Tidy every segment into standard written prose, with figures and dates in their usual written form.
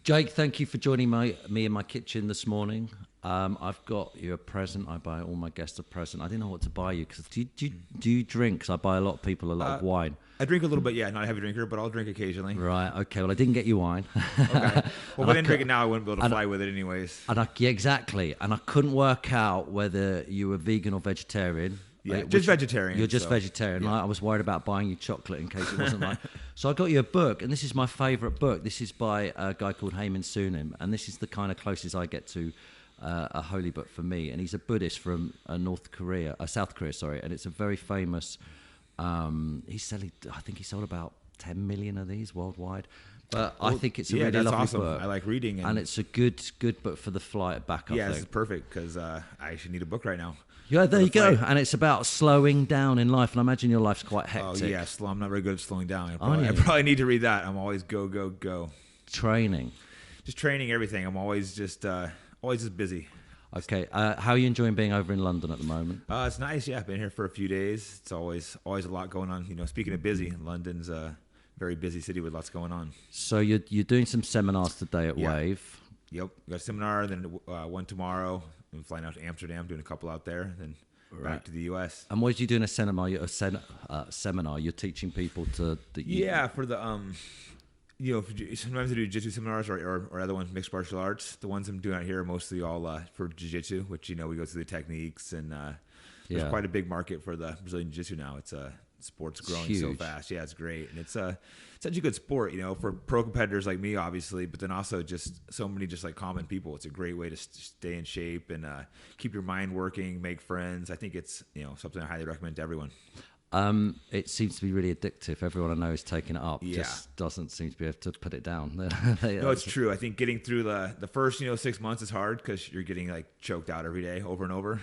Jake, thank you for joining me in my kitchen this morning. I've got you a present. I buy all my guests a present. I didn't know what to buy you because do you drink? Because I buy a lot of people a lot of wine. I drink a little bit, yeah. Not a heavy drinker, but I'll drink occasionally. Right. Okay. Well, I didn't get you wine. Okay. Well, if I didn't drink it now, I wouldn't be able to fly with it anyways. Yeah, exactly. And I couldn't work out whether you were vegan or vegetarian. Yeah, just vegetarian. You're just vegetarian. Yeah. I was worried about buying you chocolate in case it wasn't right. So I got you a book, and this is my favourite book. This is by a guy called Heyman Sunim, and this is the kind of closest I get to a holy book for me. And he's a Buddhist from South Korea, and it's a very famous. He's selling. I think he sold about 10 million of these worldwide. But I think it's a really lovely awesome. book. I like reading, and it's a good book for the flight back. Yeah, this is perfect because I actually need a book right now. Yeah, there you go. And it's about slowing down in life. And I imagine your life's quite hectic. Oh, yeah. I'm not very good at slowing down. I probably need to read that. I'm always go, go, go. Training. Just training everything. I'm always just busy. Okay. How are you enjoying being over in London at the moment? It's nice. Yeah, I've been here for a few days. It's always a lot going on. You know, speaking of busy, London's a very busy city with lots going on. So you're doing some seminars today at Wave. Yep. Got a seminar, then one tomorrow. I'm flying out to Amsterdam, doing a couple out there, then back to the U.S. And what are you doing a seminar? Seminar. You're teaching people to. For the sometimes I do jiu-jitsu seminars or other ones, mixed martial arts. The ones I'm doing out here are mostly all for jiu-jitsu, which we go through the techniques and there's quite a big market for the Brazilian jiu-jitsu now. It's sport's growing so fast. Yeah, it's great. And it's such a good sport, for pro competitors like me, obviously, but then also just so many just like common people. It's a great way to stay in shape and keep your mind working, make friends. I think it's, something I highly recommend to everyone. It seems to be really addictive. Everyone I know is taking it up. Yeah. Just doesn't seem to be able to put it down. No, it's true. I think getting through the first 6 months is hard because you're getting like choked out every day over and over.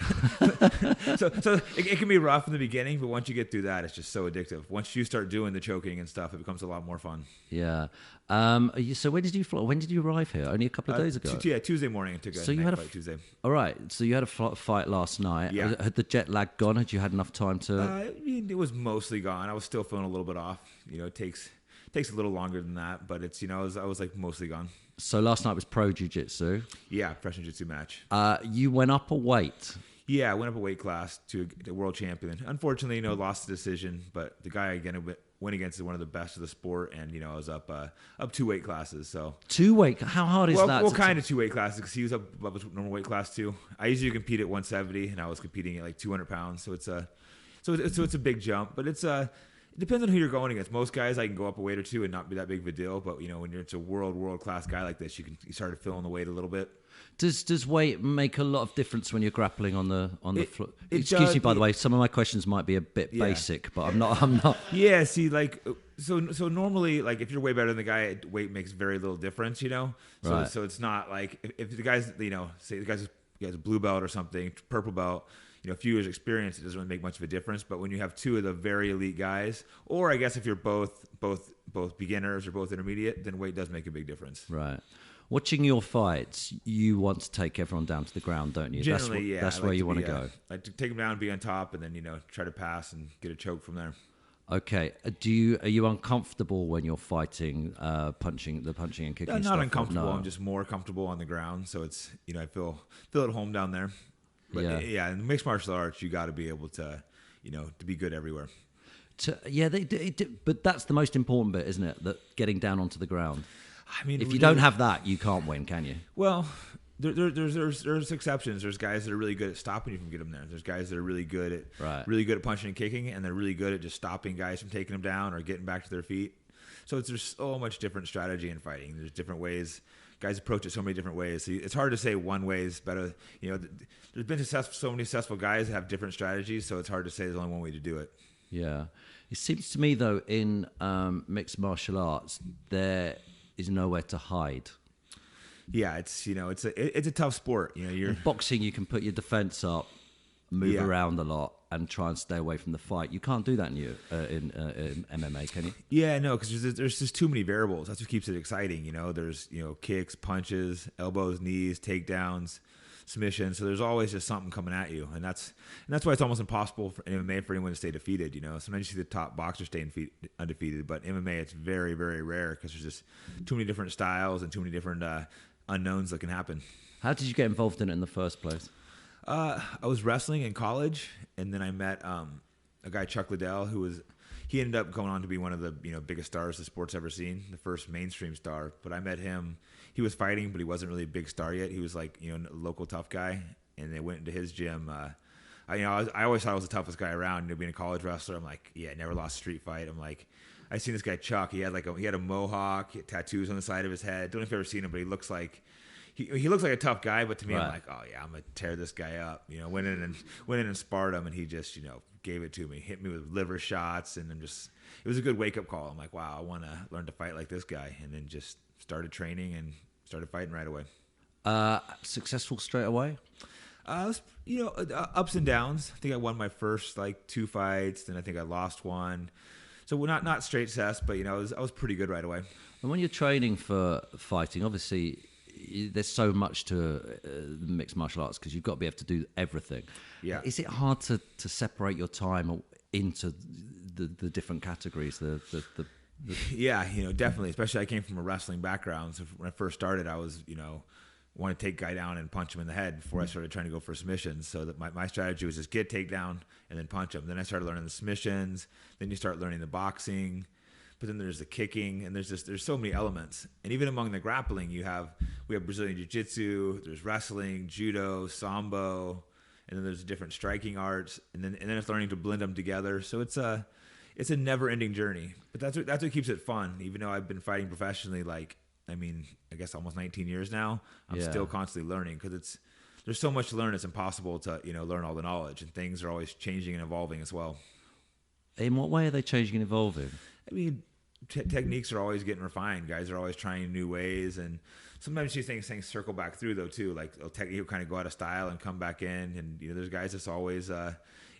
so it can be rough in the beginning, but once you get through that, it's just so addictive. Once you start doing the choking and stuff, it becomes a lot more fun. Yeah. So when did you fly? When did you arrive here? Only a couple of days ago. Tuesday morning. I took a night flight Tuesday. All right. So you had a fight last night. Yeah. Had the jet lag gone? Had you had enough time to? It was mostly gone. I was still feeling a little bit off. It takes a little longer than that, but it's I was like mostly gone. So last night was pro jiu-jitsu. Yeah, professional jiu-jitsu match. You went up a weight. Yeah, I went up a weight class to a world champion. Unfortunately, lost the decision, but the guy again went against is one of the best of the sport, and I was up 2 weight classes. So 2 weight? How hard is that? Well, kind of 2 weight classes because he was up above his normal weight class too. I usually compete at 170, and I was competing at like 200 pounds. So it's a big jump, but it depends on who you're going against. Most guys I can go up a weight or two and not be that big of a deal, but when it's a world class guy like this, you start feeling the weight a little bit. Does weight make a lot of difference when you're grappling on the floor? Excuse me, by the way. Some of my questions might be a bit basic, but I'm not. Yeah. See, so normally, like if you're way better than the guy, weight makes very little difference. So Right. So it's not like if the guy's say the guy's a blue belt or something, purple belt. A few years experience, it doesn't really make much of a difference. But when you have 2 of the very elite guys, or I guess if you're both beginners or both intermediate, then weight does make a big difference. Right. Watching your fights, you want to take everyone down to the ground, don't you? Generally, That's where you want to go. I like to take them down and be on top, and then try to pass and get a choke from there. Okay. Are you uncomfortable when you're fighting, punching and kicking? Not stuff? uncomfortable. No. I'm just more comfortable on the ground, so it's I feel at home down there. But in mixed martial arts, you got to be able to to be good everywhere. But that's the most important bit, isn't it? That getting down onto the ground. I mean, if you don't have that, you can't win, can you? Well, there's exceptions. There's guys that are really good at stopping you from getting them there. There's guys that are really good at punching and kicking, and they're really good at just stopping guys from taking them down or getting back to their feet. So there's so much different strategy in fighting. There's different ways. Guys approach it so many different ways. So it's hard to say one way is better. There's been so many successful guys that have different strategies, so it's hard to say there's only one way to do it. Yeah. It seems to me, though, in mixed martial arts, there is nowhere to hide. Yeah, it's a tough sport. In boxing, you can put your defense up, move around a lot, and try and stay away from the fight. You can't do that in MMA, can you? Yeah, no, because there's just too many variables. That's what keeps it exciting. There's kicks, punches, elbows, knees, takedowns. submission. So there's always just something coming at you, and that's why it's almost impossible for MMA for anyone to stay defeated. You know, sometimes you see the top boxers stay undefeated, but MMA it's very, very rare because there's just too many different styles and too many different unknowns that can happen. How did you get involved in it in the first place? I was wrestling in college, and then I met a guy, Chuck Liddell, he ended up going on to be one of the biggest stars the sport's ever seen, the first mainstream star. But I met him. He was fighting, but he wasn't really a big star yet. He was like a local tough guy, and they went into his gym. I always thought I was the toughest guy around. Being a college wrestler, I'm like, yeah, never lost a street fight. I'm like, I seen this guy Chuck. He had a mohawk, he had tattoos on the side of his head. Don't know if you've ever seen him, but he looks like. He looks like a tough guy, but to me, right. I'm like, oh yeah, I'm gonna tear this guy up. Went in and sparred him, and he just gave it to me, hit me with liver shots, and then it was a good wake up call. I'm like, wow, I want to learn to fight like this guy, and then just started training and started fighting right away. Successful straight away? Ups and downs. I think I won my first 2 fights, then I think I lost one. So not straight success, but I was pretty good right away. And when you're training for fighting, obviously. There's so much to mixed martial arts because you've got to be able to do everything. Yeah. Is it hard to separate your time into the different categories? Yeah, definitely. Especially I came from a wrestling background. So when I first started, I was, want to take a guy down and punch him in the head before I started trying to go for submissions. So that my strategy was just get takedown and then punch him. Then I started learning the submissions. Then you start learning the boxing. But then there's the kicking, and there's so many elements. And even among the grappling, we have Brazilian Jiu-Jitsu, there's wrestling, judo, sambo, and then there's different striking arts, and then it's learning to blend them together. So it's a never-ending journey. But that's what keeps it fun. Even though I've been fighting professionally, I guess almost 19 years now, I'm still constantly learning because there's so much to learn. It's impossible to learn all the knowledge, and things are always changing and evolving as well. In what way are they changing and evolving? Techniques are always getting refined. Guys are always trying new ways, and sometimes you think things circle back through though too. Like technique will kind of go out of style and come back in, and there's guys that's always.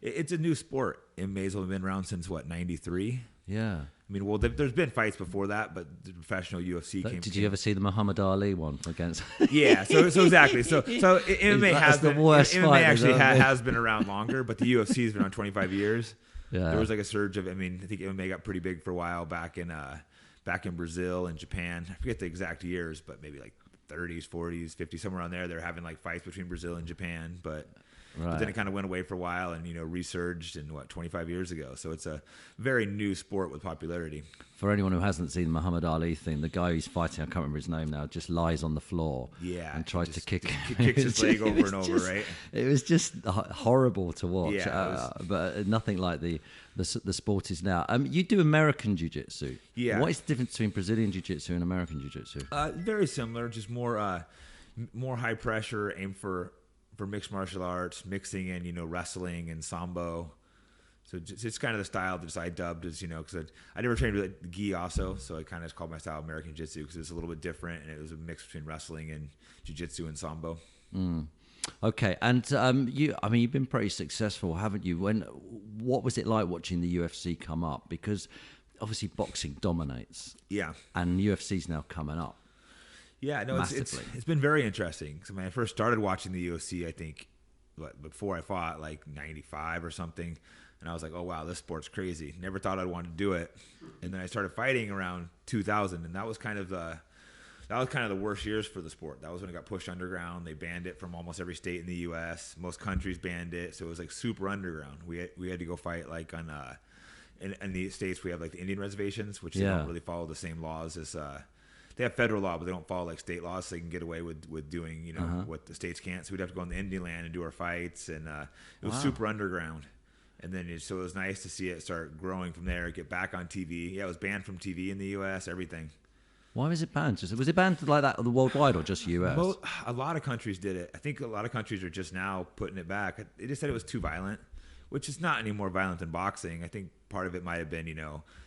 It's a new sport. MMA's only been around since what, 93? Yeah. There's been fights before that, but the professional UFC came. Did you ever see the Muhammad Ali one against? Yeah. So exactly. So MMA has been. MMA actually has been around longer, but the UFC has been around 25 years. Yeah. There was a surge of. I think MMA got pretty big for a while back in Brazil and Japan. I forget the exact years, but maybe 30s, 40s, 50s, somewhere around there. They're having fights between Brazil and Japan, but then it kind of went away for a while and resurged in 25 years ago. So it's a very new sport with popularity. For anyone who hasn't seen the Muhammad Ali thing, the guy who's fighting, I can't remember his name now, just lies on the floor and tries to kick kicks his leg over and over, right? It was just horrible to watch. Yeah, but nothing like the sport is now. You do American Jiu-Jitsu. Yeah. What is the difference between Brazilian Jiu-Jitsu and American Jiu-Jitsu? Very similar, just more high pressure, aim for mixed martial arts, mixing in wrestling and sambo. So it's kind of the style that I dubbed as because I never trained with gi also, so I kind of called my style American Jiu-Jitsu because it's a little bit different and it was a mix between wrestling and jiu-jitsu and sambo. Okay, and you've been pretty successful, haven't you? What was it like watching the UFC come up? Because obviously boxing dominates. Yeah, and UFC's now coming up. Yeah, no, it's been very interesting. So when I first started watching the UFC, I think before I fought 95 or something, and I was like, oh wow, this sport's crazy. Never thought I'd want to do it. And then I started fighting around 2000, and that was kind of the worst years for the sport. That was when it got pushed underground. They banned it from almost every state in the U.S. Most countries banned it, so it was super underground. We had to go fight on in the states we have the Indian reservations, which they don't really follow the same laws as. They have federal law, but they don't follow state laws, so they can get away with doing what the states can't. So we'd have to go in the Indian land and do our fights, and it was super underground. And then so it was nice to see it start growing from there, get back on TV. Yeah, it was banned from TV in the U.S., everything. Why was it banned? Was it banned like that worldwide or just U.S.? A lot of countries did it. I think a lot of countries are just now putting it back. They just said it was too violent, which is not any more violent than boxing. I think part of it might have been,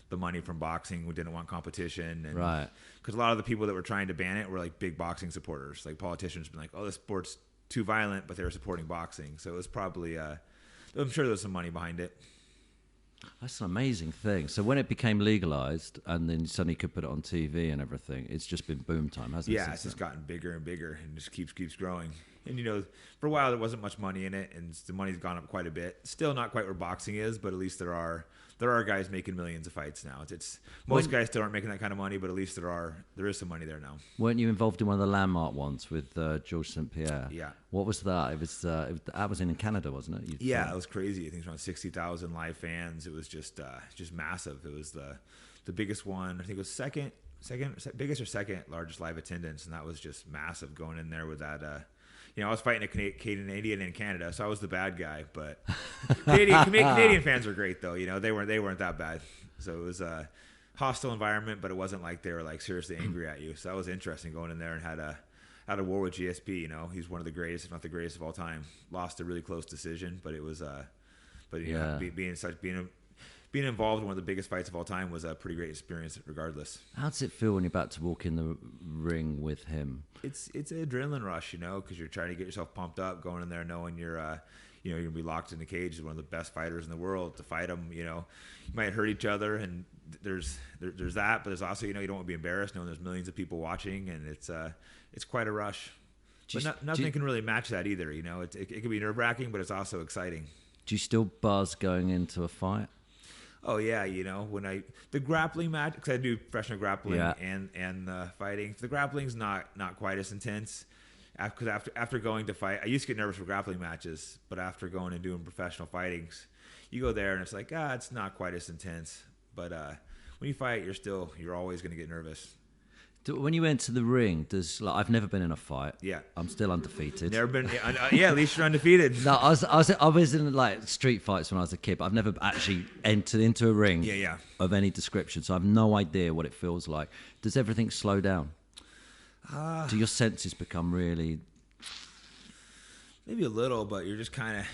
the money from boxing. We didn't want competition. And, right. Because a lot of the people that were trying to ban it were big boxing supporters. Politicians been oh, this sport's too violent, but they were supporting boxing. So it was probably, I'm sure there's some money behind it. That's an amazing thing. So when it became legalized and then suddenly you could put it on TV and everything, it's just been boom time, hasn't it? Yeah, it's just gotten bigger and bigger and just keeps growing. And, for a while there wasn't much money in it, and the money's gone up quite a bit. Still not quite where boxing is, but at least there are guys making millions of fights now. Most guys still aren't making that kind of money, but at least there is some money there now. Weren't you involved in one of the landmark ones with George St-Pierre? Yeah. What was that? That was in Canada, wasn't it? Yeah, it was crazy. I think it was around 60,000 live fans. It was just massive. It was the biggest one. I think it was biggest or second largest live attendance, and that was just massive going in there with that. I was fighting a Canadian in Canada, so I was the bad guy. But Canadian fans were great, though. They weren't that bad. So it was a hostile environment, but it wasn't like they were like seriously angry at you. So that was interesting going in there and had a war with GSP. He's one of the greatest, if not the greatest of all time. Lost a really close decision, but it was being involved in one of the biggest fights of all time was a pretty great experience regardless. How does it feel when you're about to walk in the ring with him? It's an adrenaline rush, because you're trying to get yourself pumped up, going in there knowing you're going to be locked in the cage with one of the best fighters in the world. To fight him, you might hurt each other, and there's that, but there's also, you don't want to be embarrassed knowing there's millions of people watching, and it's quite a rush. But nothing can really match that either, It can be nerve-wracking, but it's also exciting. Do you still buzz going into a fight? Oh yeah, when the grappling match, because I do professional grappling and fighting. The grappling's not quite as intense. Because after going to fight, I used to get nervous for grappling matches, but after going and doing professional fightings, you go there and it's like it's not quite as intense. But when you fight, you're always going to get nervous. When you enter the ring, I've never been in a fight. Yeah, I'm still undefeated. Never been. At least you're undefeated. No, I was in like street fights when I was a kid, but I've never actually entered into a ring. Of any description, so I have no idea what it feels like. Does everything slow down? Do your senses become really? Maybe a little, but you're trying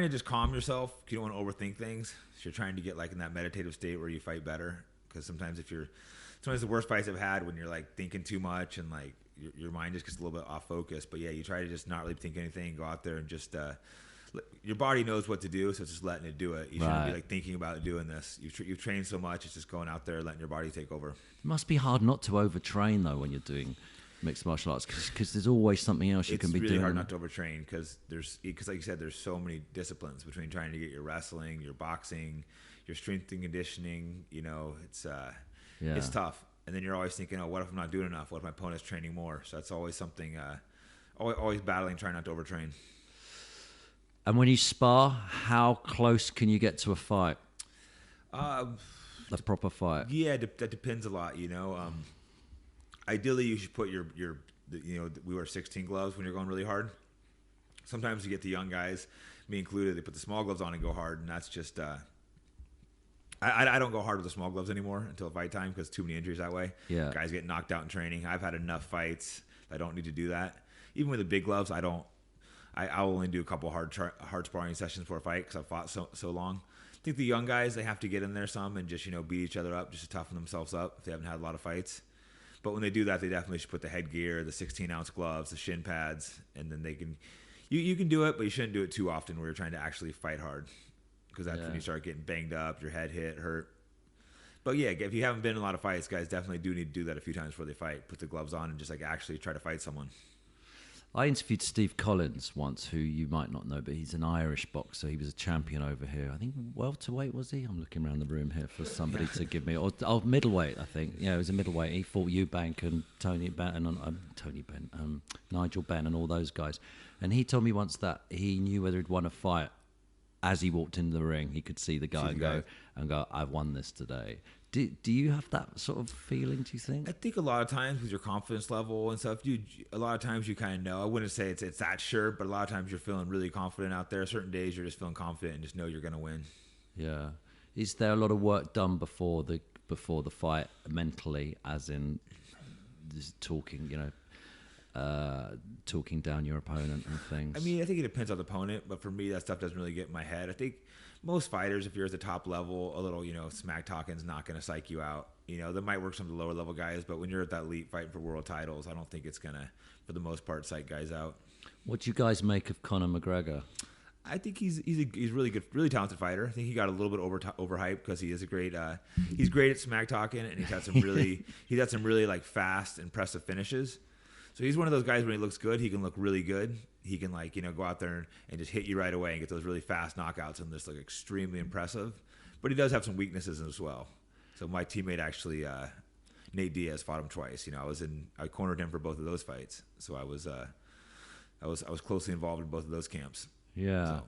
to just calm yourself. You don't want to overthink things. So you're trying to get like in that meditative state where you fight better. Because sometimes the worst fights I've had when you're like thinking too much and like your mind just gets a little bit off focus. But yeah, you try to just not really think anything, go out there and just your body knows what to do, so it's just letting it do it. You shouldn't be like thinking about doing this. You've trained so much, it's just going out there and letting your body take over. It must be hard not to overtrain though when you're doing mixed martial arts, because there's always something else you can be doing. It's really hard not to overtrain because like you said, there's so many disciplines between trying to get your wrestling, your boxing, your strength and conditioning. It's tough. And then you're always thinking, what if I'm not doing enough? What if my opponent's training more? So that's always something, always battling, trying not to overtrain. And when you spar, how close can you get to a fight? A proper fight? Yeah, that depends a lot, Ideally, you should put we wear 16 gloves when you're going really hard. Sometimes you get the young guys, me included, they put the small gloves on and go hard, and that's just I don't go hard with the small gloves anymore until fight time because too many injuries that way. Yeah. Guys get knocked out in training. I've had enough fights. I don't need to do that. Even with the big gloves, I'll only do a couple hard sparring sessions for a fight because I've fought so long. I think the young guys, they have to get in there some and just beat each other up just to toughen themselves up if they haven't had a lot of fights. But when they do that, they definitely should put the headgear, the 16-ounce gloves, the shin pads, and then they can. You can do it, but you shouldn't do it too often where you're trying to actually fight hard. Because that's when you start getting banged up, your head hurt. But yeah, if you haven't been in a lot of fights, guys definitely do need to do that a few times before they fight. Put the gloves on and just actually try to fight someone. I interviewed Steve Collins once, who you might not know, but he's an Irish boxer. He was a champion over here. I think welterweight, was he? I'm looking around the room here for somebody to give me. Or middleweight, I think. Yeah, it was a middleweight. He fought Eubank and Nigel Benn and all those guys. And he told me once that he knew whether he'd won a fight as he walked into the ring. He could see the guy and go, I've won this today. Do you have that sort of feeling, do you think? I think a lot of times with your confidence level and stuff, a lot of times you kind of know. I wouldn't say it's that sure, but a lot of times you're feeling really confident out there. Certain days you're just feeling confident and just know you're going to win. Yeah. Is there a lot of work done before the fight mentally, as in just talking, talking down your opponent and things? I mean, I think it depends on the opponent, but for me, that stuff doesn't really get in my head. I think most fighters, if you're at the top level, a little, smack talking is not going to psych you out. That might work some of the lower level guys, but when you're at that elite fighting for world titles, I don't think it's going to, for the most part, psych guys out. What do you guys make of Conor McGregor? I think he's really good, really talented fighter. I think he got a little bit overhyped because he is he's great at smack talking, and he's had some really like fast, impressive finishes. So he's one of those guys when he looks good, he can look really good. he can like, go out there and just hit you right away and get those really fast knockouts and just like extremely impressive. But he does have some weaknesses as well. So my teammate actually, Nate Diaz, fought him twice. I cornered him for both of those fights. So I was closely involved in both of those camps. Yeah. So.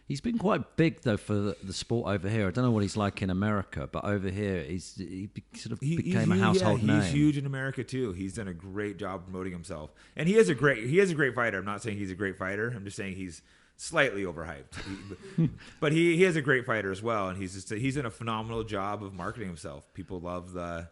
He's been quite big, though, for the sport over here. I don't know what he's like in America, but over here, he sort of became a household name. He's huge in America, too. He's done a great job promoting himself. And he is a great fighter. I'm not saying he's a great fighter. I'm just saying he's slightly overhyped. But he is a great fighter as well. And he's done a phenomenal job of marketing himself. People love the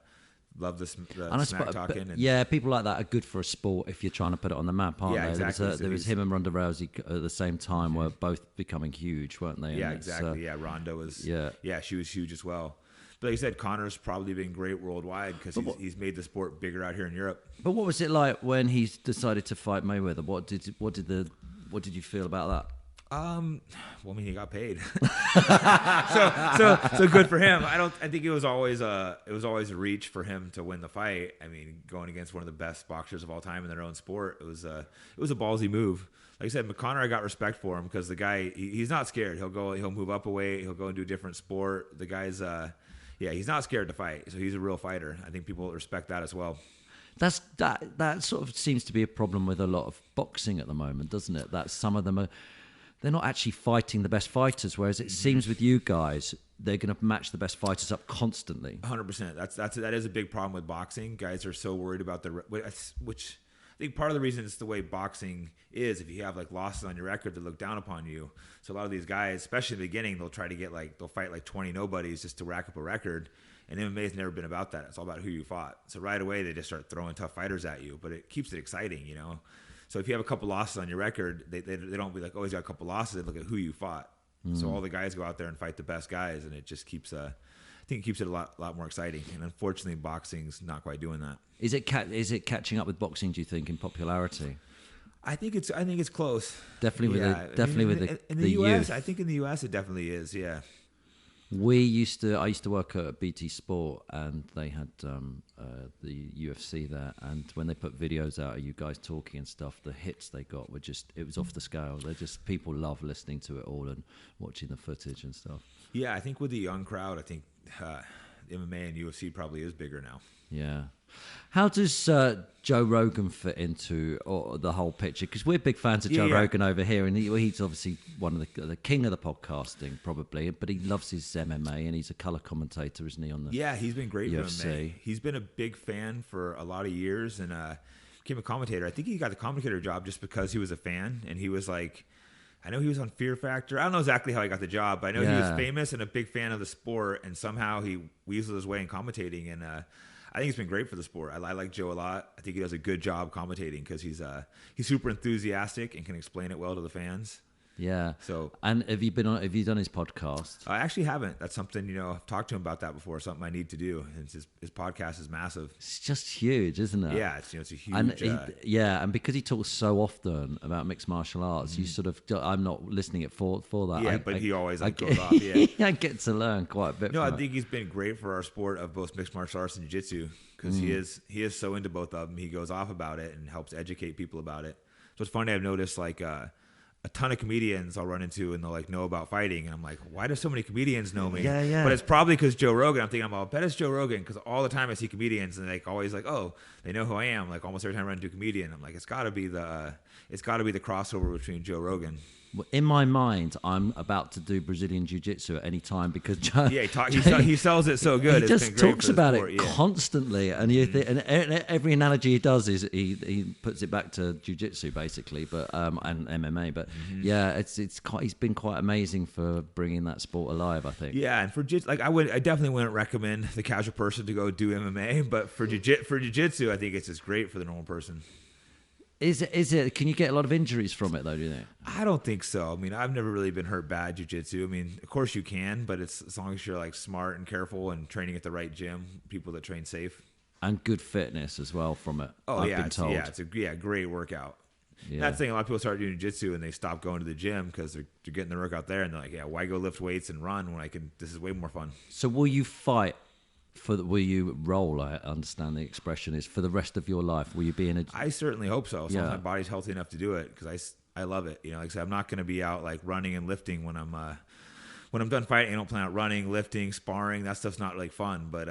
smack talking. Yeah, people like that are good for a sport if you're trying to put it on the map, aren't they? Exactly. There was him and Ronda Rousey at the same time were both becoming huge, weren't they? Yeah, exactly. Ronda was. Yeah, she was huge as well. But like I said, Conor's probably been great worldwide because he's made the sport bigger out here in Europe. But what was it like when he decided to fight Mayweather? What did you feel about that? He got paid, so good for him. I think it was always a reach for him to win the fight. I mean, going against one of the best boxers of all time in their own sport, it was a ballsy move. Like I said, Conor, I got respect for him because the guy, he's not scared. He'll move up a weight. He'll go and do a different sport. The guy's, he's not scared to fight. So he's a real fighter. I think people respect that as well. That sort of seems to be a problem with a lot of boxing at the moment, doesn't it? That some of them they're not actually fighting the best fighters, whereas it seems with you guys, they're going to match the best fighters up constantly. 100%. That is a big problem with boxing. Guys are so worried about which I think part of the reason it's the way boxing is. If you have like losses on your record, they look down upon you. So a lot of these guys, especially in the beginning, they'll try to they'll fight like 20 nobodies just to rack up a record. And MMA has never been about that. It's all about who you fought. So right away, they just start throwing tough fighters at you, but it keeps it exciting, So if you have a couple losses on your record, they don't be like, oh, he's got a couple losses. They look at who you fought. So all the guys go out there and fight the best guys, and it just keeps I think it keeps it a lot more exciting. And unfortunately, boxing's not quite doing that. Is it catching up with boxing? Do you think in popularity? I think it's close. Definitely with in the US. Youth. I think in the US it definitely is. Yeah. I used to work at BT Sport, and they had the UFC there. And when they put videos out of you guys talking and stuff, the hits they got it was off the scale. People love listening to it all and watching the footage and stuff. Yeah, I think with the young crowd, I think MMA and UFC probably is bigger now. Yeah. How does Joe Rogan fit into the whole picture? Because we're big fans of Joe Rogan over here, and he's obviously one of the king of the podcasting, probably. But he loves his MMA, and he's a color commentator, isn't he? On the he's been great UFC. For MMA. He's been a big fan for a lot of years, and became a commentator. I think he got the commentator job just because he was a fan, and he was like. I know he was on Fear Factor. I don't know exactly how he got the job, but I know he was famous and a big fan of the sport, and somehow he weaseled his way in commentating, and I think it's been great for the sport. I like Joe a lot. I think he does a good job commentating because he's super enthusiastic and can explain it well to the fans. Yeah. So, and have you done his podcast? I actually haven't. That's something, I've talked to him about that before. Something I need to do. And his podcast is massive. It's just huge, isn't it? Yeah, it's a huge. And and because he talks so often about mixed martial arts, you sort of. I'm not listening for that. Yeah, but he always goes off. Yeah, I get to learn quite a bit. No, I think he's been great for our sport of both mixed martial arts and jiu-jitsu because he is so into both of them. He goes off about it and helps educate people about it. So it's funny. I've noticed a ton of comedians I'll run into and they'll know about fighting, and I'm like, why do so many comedians know me? Yeah. But it's probably because Joe Rogan. I'm thinking, I bet it's Joe Rogan because all the time I see comedians and they always oh, they know who I am. Like almost every time I run into a comedian, I'm like, it's got to be the crossover between Joe Rogan. In my mind, I'm about to do Brazilian Jiu-Jitsu at any time because Joe, he sells it so good. He just talks about it constantly, and and every analogy he does is he puts it back to Jiu-Jitsu basically, but and MMA. But he's been quite amazing for bringing that sport alive, I think. Yeah, and for I definitely wouldn't recommend the casual person to go do MMA, but for Jiu-Jitsu, I think it's just great for the normal person. Is it? Can you get a lot of injuries from it though? Do you think? I don't think so. I mean, I've never really been hurt bad jiu-jitsu. I mean, of course you can, but it's as long as you're smart and careful and training at the right gym, people that train safe, and good fitness as well from it. Oh, I've been told. It's a great workout. Yeah. That's the thing. A lot of people start doing jiu-jitsu and they stop going to the gym because they're getting the workout there, and they're like, why go lift weights and run when I can? This is way more fun. So will you fight? Will you roll? I understand the expression is for the rest of your life. Will you be in a? I certainly hope so. As long as my body's healthy enough to do it, because I love it. Like I said, I'm not going to be out like running and lifting when I'm done fighting. I don't plan out running, lifting, sparring. That stuff's not like fun. But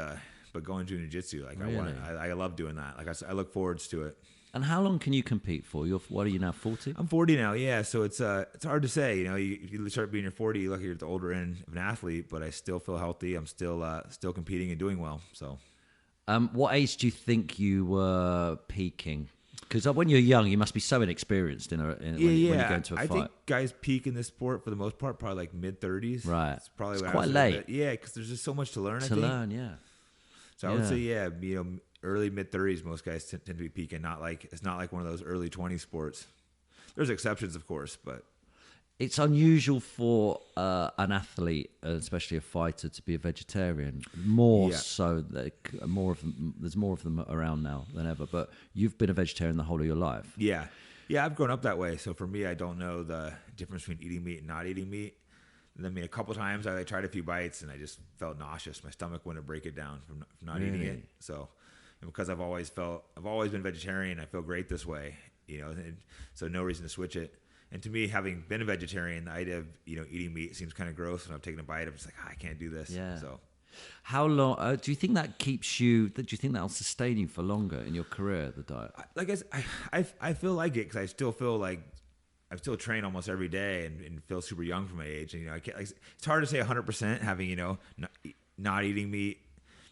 going to jiu-jitsu, like Really? I love doing that. Like I look forward to it. And how long can you compete for? What are you now, 40? I'm 40 now, yeah. So it's hard to say. If you start being your 40, you look at the older end of an athlete. But I still feel healthy. I'm still competing and doing well. So, what age do you think you were peaking? Because when you're young, you must be so inexperienced when you go into a fight. I think guys peak in this sport for the most part, probably like mid 30s. Right. It's probably it's when quite late. Yeah, because there's just so much to learn. Yeah. So I would say, early mid 30s, most guys tend to be peaking. It's not like one of those early 20 sports. There's exceptions, of course, but it's unusual for an athlete, especially a fighter, to be a vegetarian. So, there's more of them around now than ever. But you've been a vegetarian the whole of your life. Yeah, I've grown up that way. So for me, I don't know the difference between eating meat and not eating meat. And I mean, a couple times I tried a few bites and I just felt nauseous. My stomach wouldn't break it down from not eating it. So, and because I've always been vegetarian, I feel great this way. And so no reason to switch it. And to me, having been a vegetarian, the idea of eating meat seems kind of gross. When I'm taking a bite, I'm just like, I can't do this. Yeah. So, how long do you think that keeps you? Do you think that'll sustain you for longer in your career? The diet. I feel like it because I still feel like I still train almost every day and feel super young for my age. And I can't. It's hard to say 100% having not eating meat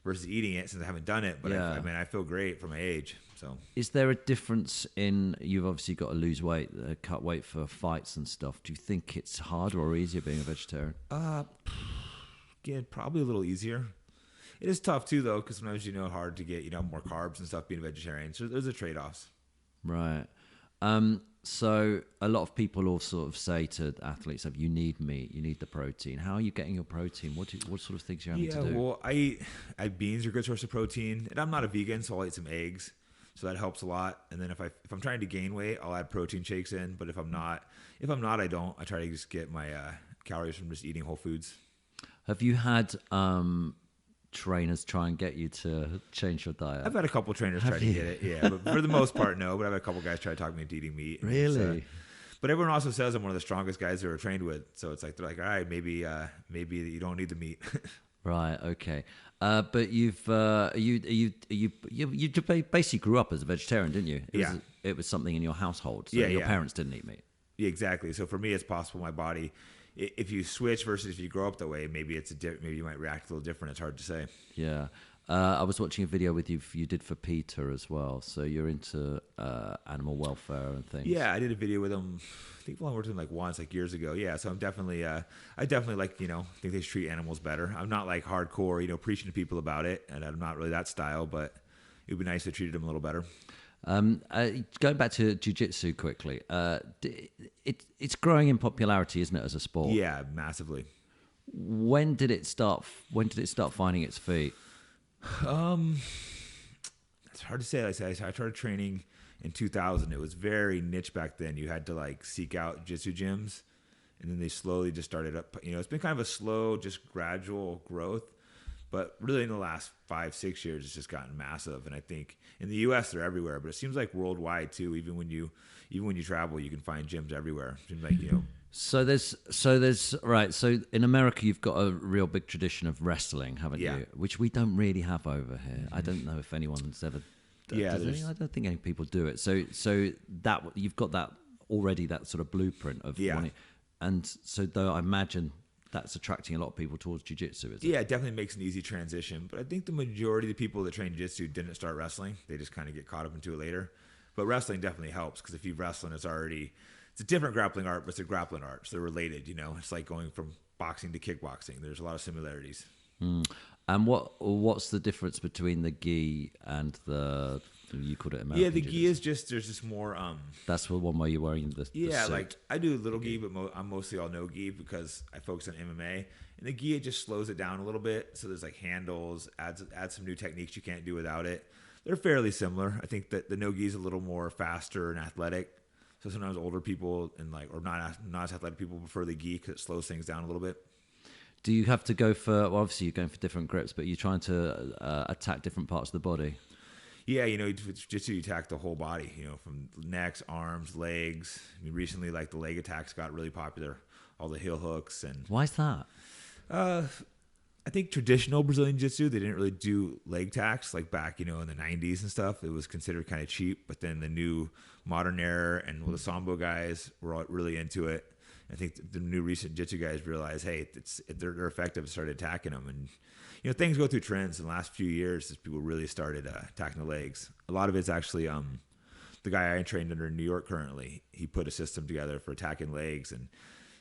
versus eating it since I haven't done it. But I feel great for my age. So, is there a difference in? You've obviously got to lose weight, cut weight for fights and stuff. Do you think it's harder or easier being a vegetarian? Again, probably a little easier. It is tough too, though, because sometimes hard to get more carbs and stuff being a vegetarian. So there's a trade-offs. Right. So a lot of people all sort of say to athletes, you need meat, you need the protein. How are you getting your protein? What sort of things are you having to do? Well, I eat beans are a good source of protein, and I'm not a vegan, so I'll eat some eggs. So that helps a lot. And then if I'm trying to gain weight, I'll add protein shakes in. But if I'm not, I don't. I try to just get my calories from just eating whole foods. Have you had trainers try and get you to change your diet? I've had a couple trainers try to get it, yeah. But for the most part, no. But I've had a couple guys try to talk me into eating meat. Really? But everyone also says I'm one of the strongest guys they were trained with. So it's like they're like, all right, maybe you don't need the meat. Right. Okay. But you basically grew up as a vegetarian, didn't you? It was something in your household. So your parents didn't eat meat. Yeah, exactly. So for me, it's possible my body, if you switch versus if you grow up that way, maybe maybe you might react a little different. It's hard to say. Yeah. I was watching a video with you did for Peter as well. So you're into animal welfare and things. Yeah, I did a video with him. I think I worked with him once, years ago. Yeah, so I'm definitely, I definitely think they should treat animals better. I'm not hardcore, preaching to people about it, and I'm not really that style, but it would be nice to treat them a little better. Going back to jiu-jitsu quickly, it's growing in popularity, isn't it, as a sport? Yeah, massively. When did it start finding its feet? It's hard to say. Like I started training in 2000. It was very niche back then. You had to seek out jiu-jitsu gyms, and then they slowly just started up. It's been kind of a slow, just gradual growth. But really, in the last 5-6 years, it's just gotten massive. And I think in the U.S. they're everywhere, but it seems like worldwide too. Even when you travel, you can find gyms everywhere. It seems like So there's right. So in America, you've got a real big tradition of wrestling, haven't you? Which we don't really have over here. Mm-hmm. I don't know if anyone's ever. I don't think any people do it. So that you've got that already. That sort of blueprint of wanting, and so though I imagine that's attracting a lot of people towards jiu-jitsu, is it? Yeah, it definitely makes an easy transition. But I think the majority of the people that train jiu-jitsu didn't start wrestling. They just kind of get caught up into it later. But wrestling definitely helps because if you've wrestling, it's a different grappling art, but it's a grappling art. So they're related, It's like going from boxing to kickboxing. There's a lot of similarities. Mm. And what's the difference between the gi and the, you called it American? Yeah, the gi is there's just more. That's the one where you're wearing the suit. I do a little gi, but I'm mostly all no gi because I focus on MMA. And the gi, it just slows it down a little bit. So there's handles, adds some new techniques you can't do without it. They're fairly similar. I think that the no gi is a little more faster and athletic. So sometimes older people and or not as athletic people prefer the gi because it slows things down a little bit. Do you have to go for? Well, obviously you're going for different grips, but you're trying to attack different parts of the body. Yeah, jiu-jitsu, you attack the whole body, from necks, arms, legs. I mean, recently, like the leg attacks got really popular, all the heel hooks. And Why is that? I think traditional Brazilian jiu-jitsu, they didn't really do leg attacks like back, in the 90s and stuff. It was considered kind of cheap, but then the new modern era and the Sambo guys were all really into it. I think the new recent jiu-jitsu guys realized, hey, they're effective, and started attacking them. And, things go through trends. In the last few years, as people really started attacking the legs. A lot of it's actually the guy I trained under in New York currently. He put a system together for attacking legs, and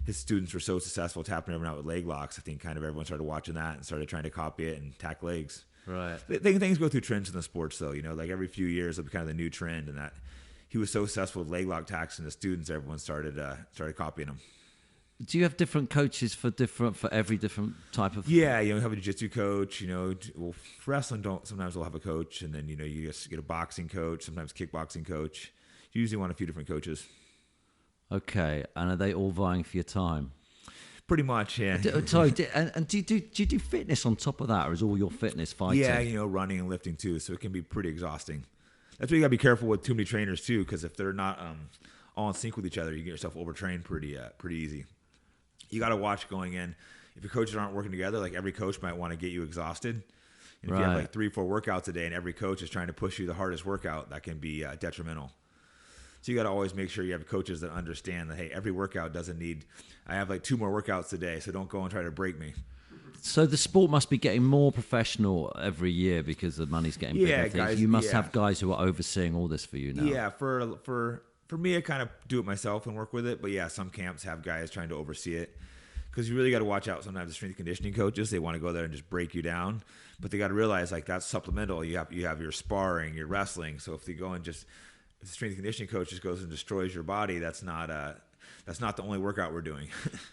his students were so successful tapping everyone out with leg locks. I think kind of everyone started watching that and started trying to copy it and attack legs. Right. Things go through trends in the sports, though. Like every few years, it'll be kind of the new trend, and that he was so successful with leg lock attacks, and the students, everyone started copying him. Do you have different coaches for every different type of? Yeah, you have a jiu-jitsu coach. Well, for wrestling, sometimes we'll have a coach, and then you just get a boxing coach, sometimes kickboxing coach. You usually want a few different coaches. Okay, and are they all vying for your time? Pretty much, yeah. Sorry, and do you do fitness on top of that, or is all your fitness fighting? Yeah, running and lifting too, so it can be pretty exhausting. That's why you got to be careful with too many trainers too, because if they're not all in sync with each other, you get yourself overtrained pretty easy. You got to watch going in. If your coaches aren't working together, like every coach might want to get you exhausted. And if you have like 3-4 workouts a day and every coach is trying to push you the hardest workout, that can be detrimental. So you got to always make sure you have coaches that understand that, hey, every workout doesn't need, I have like 2 more workouts a day, so don't go and try to break me. So the sport must be getting more professional every year because the money's getting bigger. Yeah, guys, you must have guys who are overseeing all this for you now. Yeah, for me, I kind of do it myself and work with it. But yeah, some camps have guys trying to oversee it, because you really got to watch out. Sometimes the strength and conditioning coaches, they want to go there and just break you down, but they got to realize like that's supplemental. You have your sparring, your wrestling. So if they go and if the strength and conditioning coach just goes and destroys your body, that's not the only workout we're doing.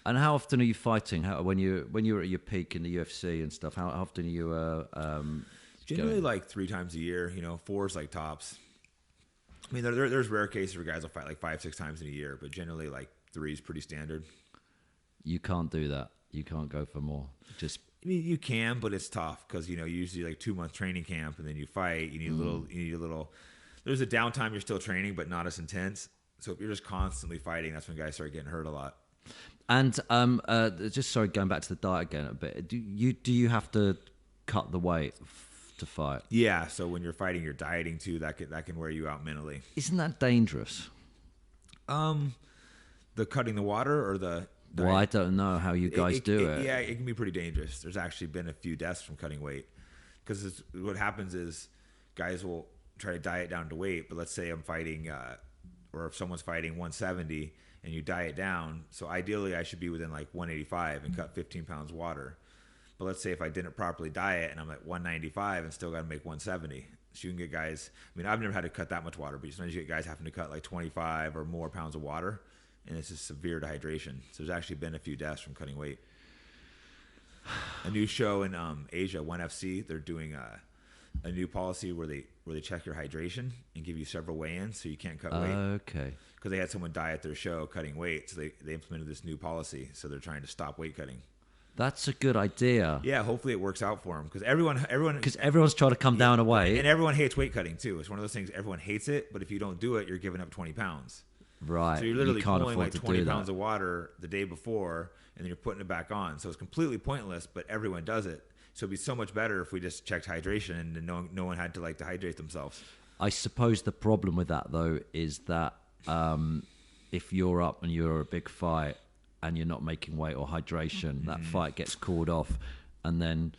And how often are you fighting? When you're at your peak in the UFC and stuff, how often are you? Generally, like 3 times a year. 4 is like tops. I mean, there's rare cases where guys will fight like 5-6 times in a year, but generally like 3 is pretty standard. You can't do that. You can't go for more. I mean, you can, but it's tough because usually like 2-month training camp, and then you fight. You need a little. There's a downtime. You're still training, but not as intense. So if you're just constantly fighting, that's when guys start getting hurt a lot. And just going back to the diet again a bit. Do you have to cut the weight to fight? Yeah. So when you're fighting, you're dieting too. That can wear you out mentally. Isn't that dangerous? The cutting the water or the. Well, I don't know how you guys do it. Yeah, it can be pretty dangerous. There's actually been a few deaths from cutting weight, because what happens is guys will try to diet down to weight. But let's say I'm fighting, or if someone's fighting 170 and you diet down, so ideally I should be within like 185 and cut 15 pounds water. But let's say if I didn't properly diet and I'm at 195 and still got to make 170. So you can get guys, I mean, I've never had to cut that much water, but sometimes you get guys having to cut like 25 or more pounds of water. And it's just severe dehydration. So there's actually been a few deaths from cutting weight. A new show in Asia, ONE FC, they're doing a new policy where they check your hydration and give you several weigh-ins, so you can't cut weight. Okay. Because they had someone die at their show cutting weight, so they implemented this new policy. So they're trying to stop weight cutting. That's a good idea. Yeah, hopefully it works out for them, because everyone's trying to come down a weight, and everyone hates weight cutting too. It's one of those things, everyone hates it, but if you don't do it, you're giving up 20 pounds. Right. So you're literally pulling like 20 pounds of water the day before, and then you're putting it back on. So it's completely pointless, but everyone does it. So it'd be so much better if we just checked hydration and no one had to like dehydrate themselves. I suppose the problem with that though is that if you're up and you're a big fight and you're not making weight or hydration, that fight gets called off. And then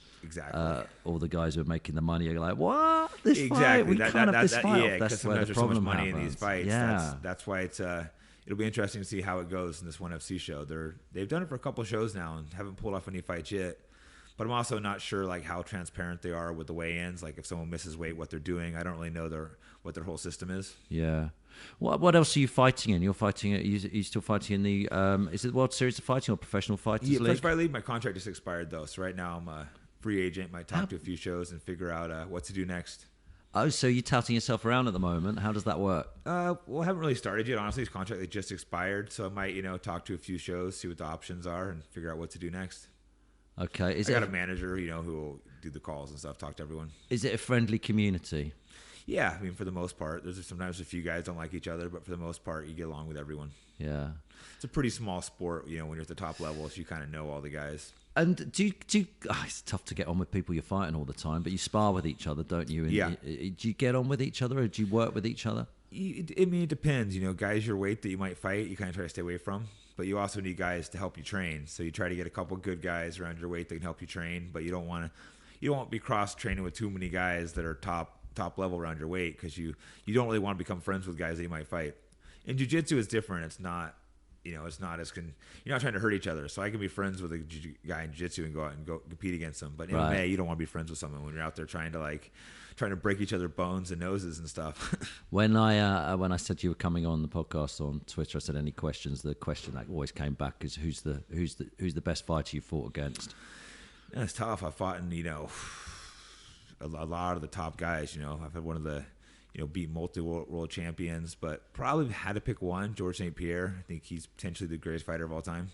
all the guys who are making the money are like, "What? This fight? We can't have this fight." Yeah, because sometimes there's so much money in these fights. Yeah. That's why it'll be interesting to see how it goes in this ONE FC show. They've done it for a couple of shows now and haven't pulled off any fights yet. But I'm also not sure like how transparent they are with the weigh-ins. Like if someone misses weight, what they're doing. I don't really know what their whole system is. Yeah. What else are you fighting in? You're fighting. Are you still fighting in the? Is it the World Series of Fighting or Professional Fighters League? Professional Fighter League. My contract just expired though, so right now I'm a free agent. Might talk to a few shows and figure out what to do next. Oh, so you're touting yourself around at the moment. How does that work? Well, I haven't really started yet. Honestly, his contract they just expired, so I might talk to a few shows, see what the options are, and figure out what to do next. Okay. I got a manager, who will do the calls and stuff, talk to everyone. Is it a friendly community? Yeah, I mean, for the most part, there's sometimes a few guys don't like each other, but for the most part, you get along with everyone. Yeah. It's a pretty small sport, when you're at the top level, so you kind of know all the guys. And do you it's tough to get on with people you're fighting all the time, but you spar with each other, don't you? And yeah. Do you get on with each other, or do you work with each other? It depends. Guys your weight that you might fight, you kind of try to stay away from. But you also need guys to help you train. So you try to get a couple good guys around your weight that can help you train. But you don't want to be cross training with too many guys that are top level around your weight, because you don't really want to become friends with guys that you might fight. In jiu-jitsu, it's different. It's not. It's not as you're not trying to hurt each other. So I can be friends with a guy in jiu-jitsu and go out and go compete against him. But in MMA, you don't want to be friends with someone when you're out there trying to break each other's bones and noses and stuff. When I said you were coming on the podcast on Twitter, I said any questions. The question that always came back is who's the best fighter you fought against? Yeah, it's tough. I fought in a lot of the top guys. I've had one of the beat multiple world champions, but probably had to pick one. George St-Pierre. I think he's potentially the greatest fighter of all time.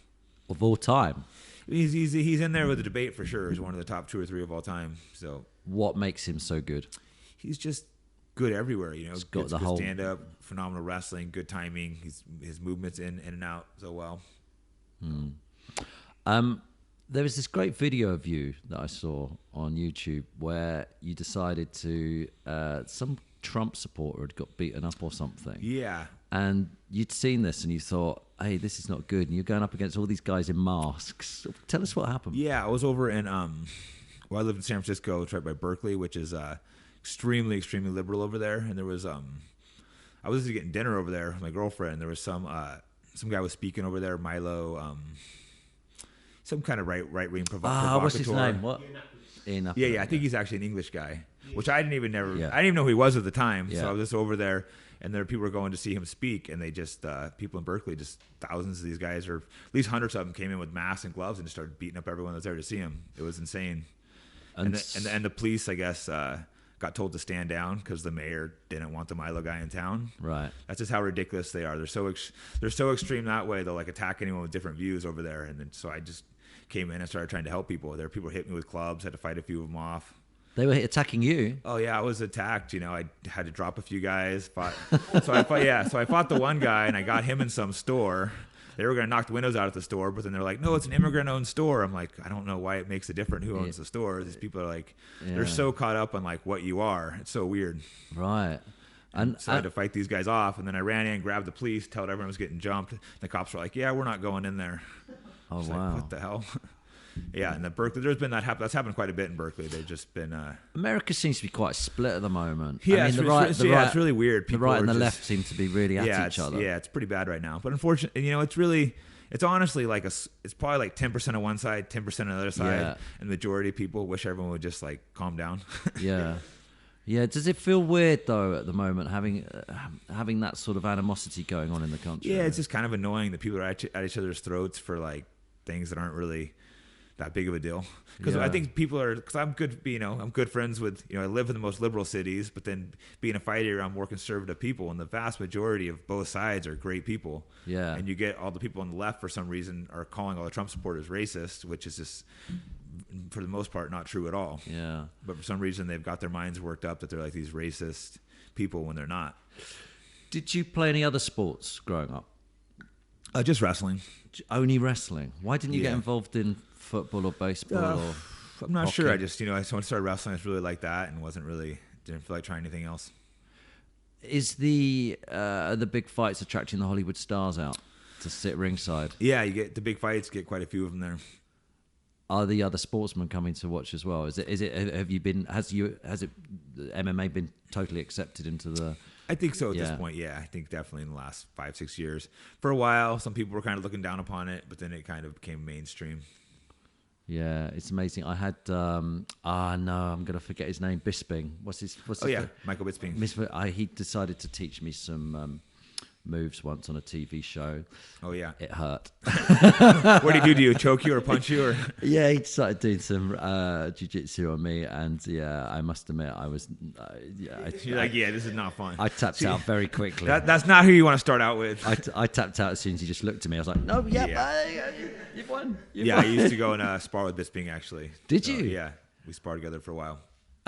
Of all time? He's in there with the debate for sure. He's one of the top 2 or 3 of all time. So what makes him so good? He's just good everywhere. He's got good stand up, phenomenal wrestling, good timing. His movements in and out so well. There was this great video of you that I saw on YouTube where you decided to some Trump supporter had got beaten up or something. Yeah. And you'd seen this and you thought, hey, this is not good. And you're going up against all these guys in masks. Tell us what happened. Yeah, I was over in, I lived in San Francisco. It's right by Berkeley, which is extremely, extremely liberal over there. And there was, I was getting dinner over there with my girlfriend. There was some guy was speaking over there, Milo, some kind of right-wing provocateur. What's his name? What? Yeah. I think he's actually an English guy, which I didn't even know who he was at the time. Yeah. So I was just over there, and there people were going to see him speak, and they just people in Berkeley, just thousands of these guys, or at least hundreds of them, came in with masks and gloves and just started beating up everyone that was there to see him. It was insane. And the police, I guess, got told to stand down because the mayor didn't want the Milo guy in town. Right. That's just how ridiculous they are. They're so extreme that way. They'll attack anyone with different views over there. And then so I just came in and started trying to help people. There were people who hit me with clubs. Had to fight a few of them off. They were attacking you? Oh yeah, I was attacked. I had to drop a few guys. So I fought the one guy and I got him in some store. They were going to knock the windows out at the store, but then they're like, no, it's an immigrant-owned store. I'm like, I don't know why it makes a difference who owns the store. These people are they're so caught up on what you are. It's so weird. Right. And so I had to fight these guys off, and then I ran in, grabbed the police, told everyone was getting jumped. The cops were like, yeah, we're not going in there. Oh, wow. What the hell? Yeah, and Berkeley, there's been that's happened quite a bit in Berkeley. They've just been. America seems to be quite split at the moment. Yeah, it's really weird. People the right and the left seem to be really at each other. Yeah, it's pretty bad right now. But unfortunately, it's honestly it's probably 10% on one side, 10% on the other side, and the majority of people wish everyone would just calm down. Yeah. Yeah, does it feel weird though at the moment having that sort of animosity going on in the country? Yeah, it's just kind of annoying that people are at each other's throats for things that aren't really that big of a deal. Because I think people are, because I'm good, I'm good friends with, I live in the most liberal cities, but then being a fighter around more conservative people, and the vast majority of both sides are great people. Yeah. And you get all the people on the left for some reason are calling all the Trump supporters racist, which is just, for the most part, not true at all. Yeah. But for some reason, they've got their minds worked up that they're these racist people when they're not. Did you play any other sports growing up? Just wrestling. Only wrestling? Why didn't you get involved in football or baseball or I'm not hockey? Sure. I just, when I started wrestling, I was really like that and didn't feel like trying anything else. Is the big fights attracting the Hollywood stars out to sit ringside? Yeah, you get the big fights, get quite a few of them there. Are the other sportsmen coming to watch as well? Has MMA been totally accepted into the... I think so at this point, yeah. I think definitely in the last 5-6 years. For a while, some people were kind of looking down upon it, but then it kind of became mainstream. Yeah, it's amazing. I had I'm going to forget his name. Bisping. What's his Michael Bisping. He decided to teach me some moves once on a TV show. Oh yeah, it hurt. What did he do? Do you choke you or punch you? Or yeah, he started doing some jiu-jitsu on me, and I must admit, I was this is not fun. I tapped out very quickly. That's not who you want to start out with. I tapped out as soon as he just looked at me. I was like, no, you've won. I used to go and spar with Bisping actually. Did you? Yeah, we sparred together for a while.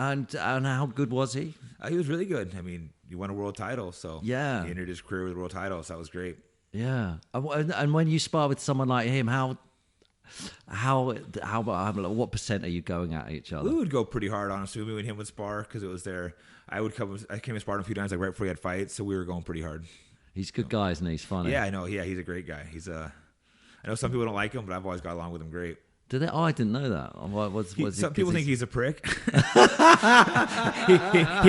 And how good was he? He was really good. I mean, he won a world title, so Yeah, he ended his career with a world title, so that was great. yeah. And when you spar with someone like him, what percent are you going at each other? We would go pretty hard, honestly. Me and him would spar because it was there. I came and sparred him a few times, like right before he had fights, so we were going pretty hard. He's a good guy, isn't he? He's funny. Yeah, I know. Yeah, he's a great guy. I know some people don't like him, but I've always got along with him great. Did they? Oh, I didn't know that. Some people think he's a prick. he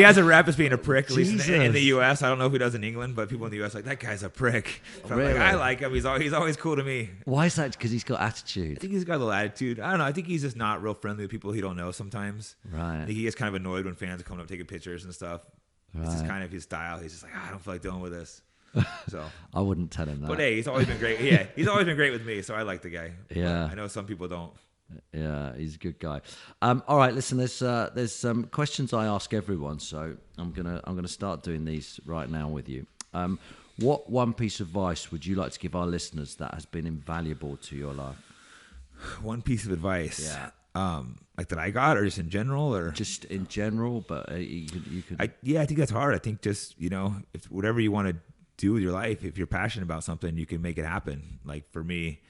has a rap as being a prick, at least in the U.S. I don't know if he does in England, but people in the U.S. like, that guy's a prick. So really? I like him. He's always cool to me. Why is that? Because he's got attitude. I think he's got a little attitude. I don't know. I think he's just not real friendly with people he don't know sometimes. Right. I think he gets kind of annoyed when fans are coming up taking pictures and stuff. Right. It's just kind of his style. He's just like, I don't feel like dealing with this. So I wouldn't tell him that. But hey, he's always been great. Yeah, he's always been great with me, so I like the guy. Yeah. But I know some people don't. Yeah, he's a good guy. All right, listen. There's some questions I ask everyone, so I'm gonna start doing these right now with you. What one piece of advice would you like to give our listeners that has been invaluable to your life? One piece of advice. Yeah. Like that I got, or just in general, or just in general. But you could. I think that's hard. I think just if whatever you want to do with your life, if you're passionate about something, you can make it happen. Like for me,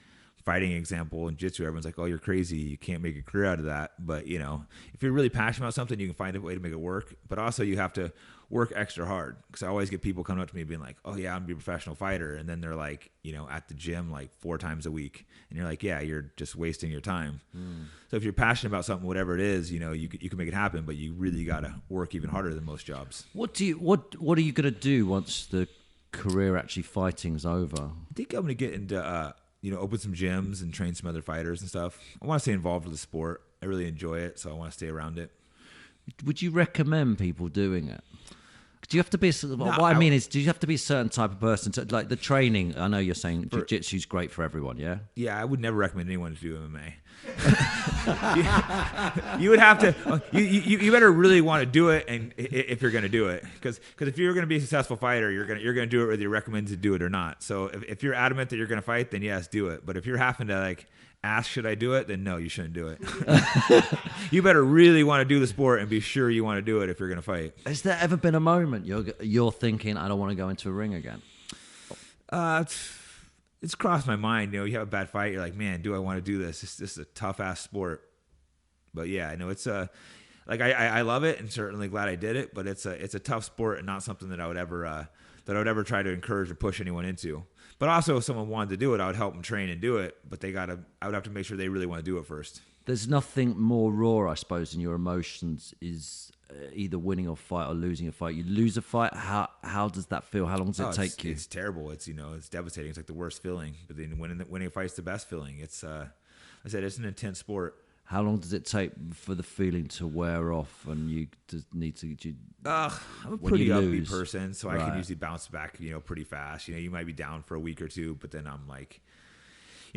fighting example in jiu-jitsu, everyone's like, oh, you're crazy, you can't make a career out of that. But if you're really passionate about something, you can find a way to make it work. But also you have to work extra hard, because I always get people coming up to me being like, oh yeah, I'm gonna be a professional fighter, and then they're like at the gym like 4 times a week, and you're like, yeah, you're just wasting your time. So if you're passionate about something, whatever it is, you can make it happen, but you really got to work even harder than most jobs. What are you gonna do once the career actually fighting's over? I think I'm gonna get into open some gyms and train some other fighters and stuff. I want to stay involved with the sport. I really enjoy it, so I want to stay around it. Would you recommend people doing it? Do you have to be? Do you have to be a certain type of person to, like the training? I know you're saying jiu-jitsu's great for everyone. Yeah. Yeah, I would never recommend anyone to do MMA. you would have to. You better really want to do it, and if you're going to do it, because if you're going to be a successful fighter, you're going to do it whether you're recommended to do it or not. So if you're adamant that you're going to fight, then yes, do it. But if you're having to like ask, should I do it? Then no, you shouldn't do it. You better really want to do the sport and be sure you want to do it if you're going to fight. Has there ever been a moment you're thinking, I don't want to go into a ring again? It's crossed my mind. You have a bad fight, you're like, man, do I want to do this? This is a tough ass sport. But yeah, I know it's like I love it, and certainly glad I did it. But it's a tough sport, and not something that I would ever try to encourage or push anyone into. But also, if someone wanted to do it, I would help them train and do it. But I would have to make sure they really want to do it first. There's nothing more raw, I suppose, in your emotions is either winning a fight or losing a fight. You lose a fight, how does that feel? How long does it take you? It's terrible. It's it's devastating. It's like the worst feeling. But then winning a fight's the best feeling. It's I said it's an intense sport. How long does it take for the feeling to wear off and you just need to? I'm a pretty upbeat person, so I can usually bounce back, pretty fast. You might be down for a week or two, but then I'm like,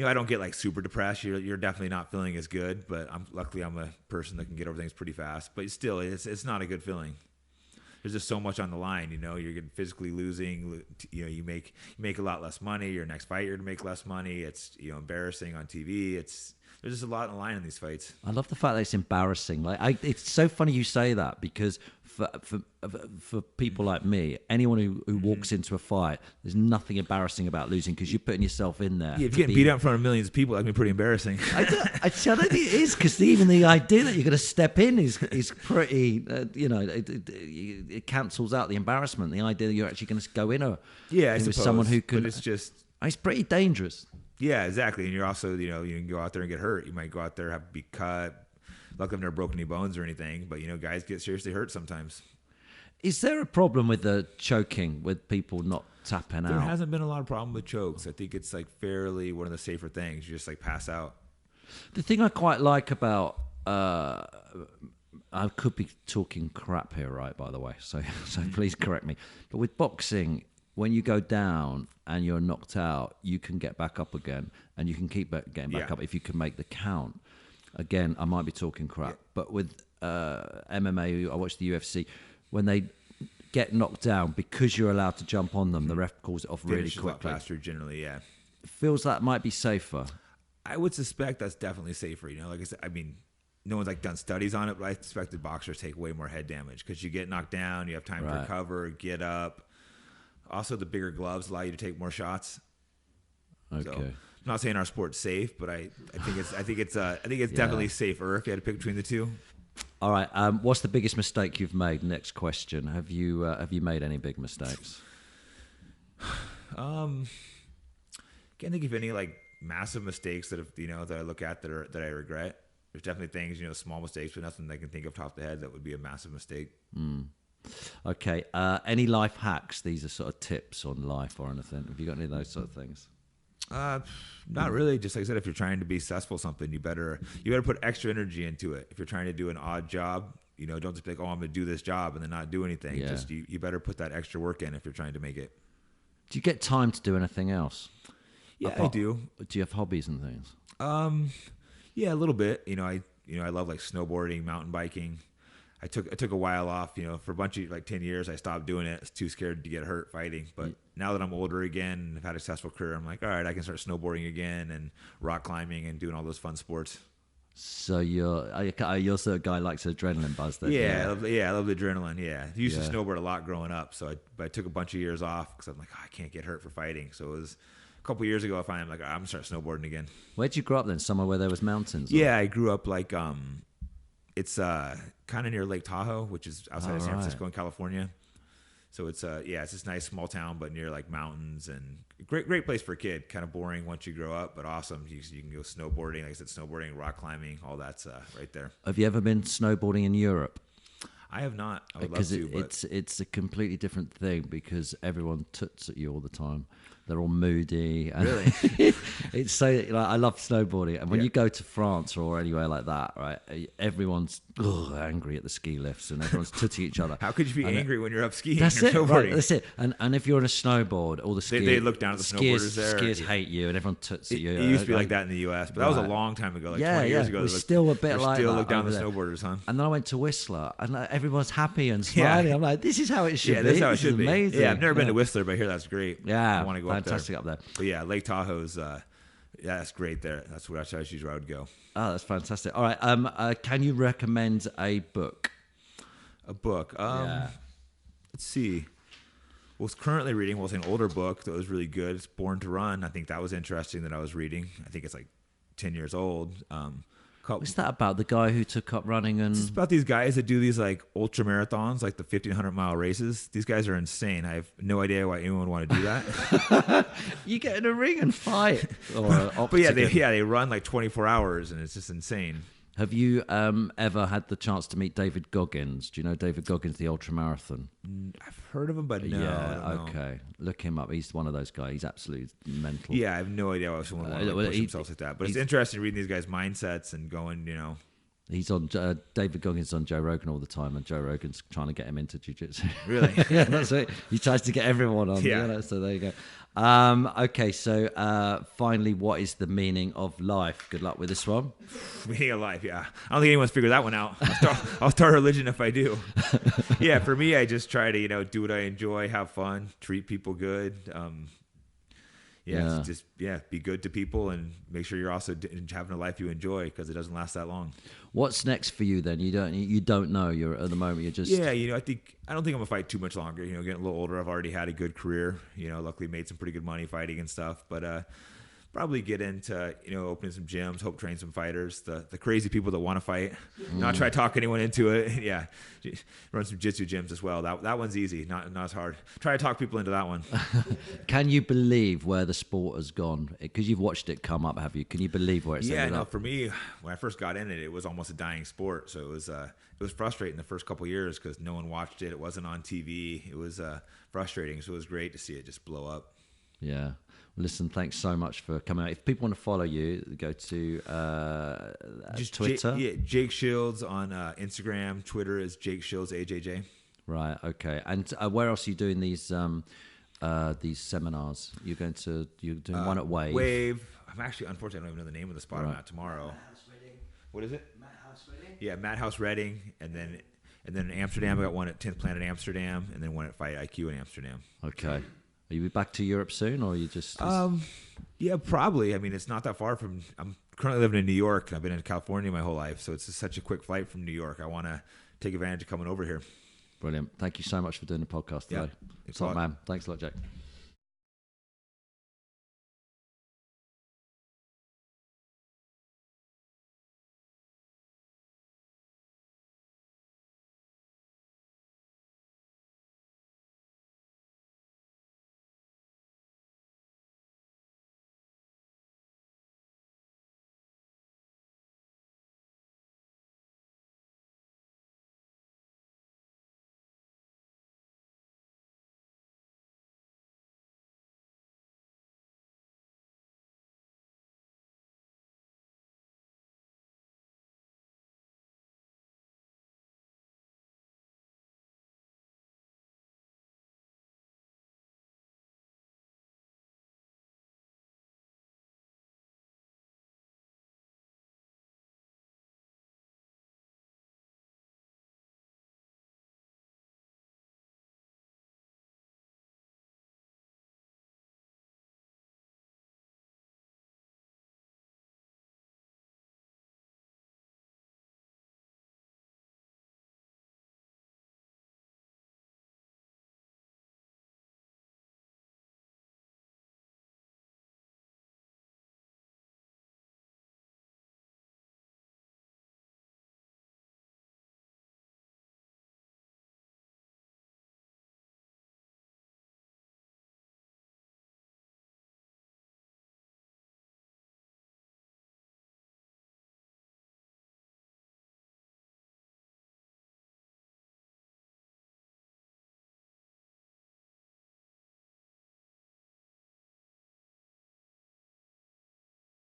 I don't get like super depressed. You're definitely not feeling as good, but luckily I'm a person that can get over things pretty fast. But still, it's not a good feeling. There's just so much on the line. You're getting physically losing. You make a lot less money. Your next fight, you're to make less money. It's embarrassing on TV. There's just a lot on the line in these fights. I love the fact that it's embarrassing. It's so funny you say that, because for people like me, anyone who walks into a fight, there's nothing embarrassing about losing, because you're putting yourself in there. Yeah, if you're getting beat up in front of millions of people, that'd be pretty embarrassing. I don't think it is, because even the idea that you're going to step in is pretty, it cancels out the embarrassment. The idea that you're actually going to go in with someone who can. But it's pretty dangerous. Yeah, exactly. And you're also, you can go out there and get hurt. You might go out there, be cut. Luckily, I've never broken any bones or anything, but guys get seriously hurt sometimes. Is there a problem with the choking, with people not tapping out? There hasn't been a lot of problem with chokes. I think it's like fairly one of the safer things. You just like pass out. The thing I quite like about, I could be talking crap here, right? By the way, so please correct me. But with boxing, when you go down and you're knocked out, you can get back up again, and you can keep getting back up if you can make the count. Again, I might be talking crap, but with MMA, I watch the UFC, when they get knocked down, because you're allowed to jump on them, the ref calls it off really quickly. A lot faster generally, yeah. It feels like it might be safer. I would suspect that's definitely safer. Like I said, I mean, no one's like done studies on it, but I expect the boxers take way more head damage because you get knocked down, you have time to recover, get up. Also, the bigger gloves allow you to take more shots. Okay. So, I'm not saying our sport's safe, but I think it's definitely safer if you had to pick between the two. All right. What's the biggest mistake you've made? Next question. Have you made any big mistakes? Can't think of any like massive mistakes that I look at that I regret. There's definitely things, small mistakes, but nothing I can think of top of the head that would be a massive mistake. Okay. Any life hacks? These are sort of tips on life or anything. Have you got any of those sort of things? Not really. Just like I said, if you're trying to be successful at something, you better put extra energy into it. If you're trying to do an odd job, don't just be like, oh, I'm going to do this job and then not do anything. Yeah. Just you better put that extra work in if you're trying to make it. Do you get time to do anything else? Yeah, I do. Do you have hobbies and things? Yeah, a little bit. I love like snowboarding, mountain biking. I took a while off, for a bunch of like 10 years. I stopped doing it. I was too scared to get hurt fighting. But now that I'm older again and have had a successful career, I'm like, all right, I can start snowboarding again and rock climbing and doing all those fun sports. So you're sort of guy who likes adrenaline buzz then? Yeah, I love the adrenaline. Yeah, I used to snowboard a lot growing up. So I took a bunch of years off because I'm like, I can't get hurt for fighting. So it was a couple years ago. I'm like, I'm gonna start snowboarding again. Where'd you grow up then? Somewhere where there was mountains? Yeah, I grew up like it's kind of near Lake Tahoe, which is outside of San Francisco in California. So it's it's this nice small town, but near like mountains and great place for a kid. Kind of boring once you grow up, but awesome. You can go snowboarding, like I said, snowboarding, rock climbing, all that's right there. Have you ever been snowboarding in Europe? I have not. I would because love to. It's a completely different thing because everyone toots at you all the time. They're all moody. And really? It's so like, I love snowboarding, and when you go to France or anywhere like that, right? Everyone's angry at the ski lifts, and everyone's tooting each other. How could you be angry when you're up skiing? That's or it. snowboarding? Right, that's it. And if you're on a snowboard, all the skiers, they look down at the snowboarders there. Skiers hate you, and everyone toots at you. It used to be like that in the U.S., but that was a long time ago, like 20 years ago. It was still a bit like still that look down the there. snowboarders, huh? And then I went to Whistler, and everyone's happy and smiling. I'm like, this is how it should be. Yeah, that's how it should be. Amazing. Yeah, I've never been to Whistler, but I hear that's great. Yeah, I want to go fantastic up there. But yeah, Lake Tahoe's, that's great there. That's where I choose where I would go. Oh, that's fantastic. All right, can you recommend a book? A book? Let's see. I was currently reading, it's an older book that was really good. It's Born to Run. I think that was interesting that I was reading. I think it's like 10 years old. What's that about? The guy who took up running and... It's about these guys that do these like ultra marathons, like the 1,500-mile races. These guys are insane. I have no idea why anyone would want to do that. You get in a ring and fight. But they run like 24 hours, and it's just insane. Have you ever had the chance to meet David Goggins? Do you know David Goggins, the ultramarathon? I've heard of him, but no. Yeah, okay. Look him up. He's one of those guys. He's absolutely mental. Yeah, I have no idea why someone would push themselves like that. But it's interesting reading these guys' mindsets and going, He's on David Goggins on Joe Rogan all the time, and Joe Rogan's trying to get him into jiu-jitsu. Really? Yeah, that's it. He tries to get everyone on. Yeah. So there you go. Okay, so finally, what is the meaning of life? Good luck with this one. Meaning of life, yeah. I don't think anyone's figured that one out. I'll start a religion if I do. Yeah, for me, I just try to do what I enjoy, have fun, treat people good. Just be good to people and make sure you're also having a life you enjoy because it doesn't last that long. What's next for you then? You don't know. You're at the moment. You're just I don't think I'm gonna fight too much longer. Getting a little older, I've already had a good career. Luckily made some pretty good money fighting and stuff. But probably get into opening some gyms, hope train some fighters, the crazy people that want to fight. Not try to talk anyone into it. Yeah, run some jiu-jitsu gyms as well. That one's easy, not as hard. Try to talk people into that one. Can you believe where the sport has gone? Because you've watched it come up, have you? Can you believe where it's ended up? For me, when I first got in it, it was almost a dying sport. So it was frustrating the first couple of years because no one watched it. It wasn't on TV. It was frustrating. So it was great to see it just blow up. Yeah. Listen, thanks so much for coming out. If people want to follow you, go to just Twitter. Jake Shields on Instagram. Twitter is Jake Shields AJJ. Right. Okay. And where else are you doing these seminars? You're doing one at Wave. Wave. I'm actually, unfortunately, I don't even know the name of the spot I'm at tomorrow. What is it? Madhouse Reading. Yeah, Madhouse Reading, and then in Amsterdam, I got one at 10th Planet Amsterdam, and then one at Fight IQ in Amsterdam. Okay. Are you back to Europe soon, or are you just? Yeah, probably. I mean, it's not that far from. I'm currently living in New York, and I've been in California my whole life, so it's just such a quick flight from New York. I want to take advantage of coming over here. Brilliant. Thank you so much for doing the podcast today. Yeah, Top man. Thanks a lot, Jack.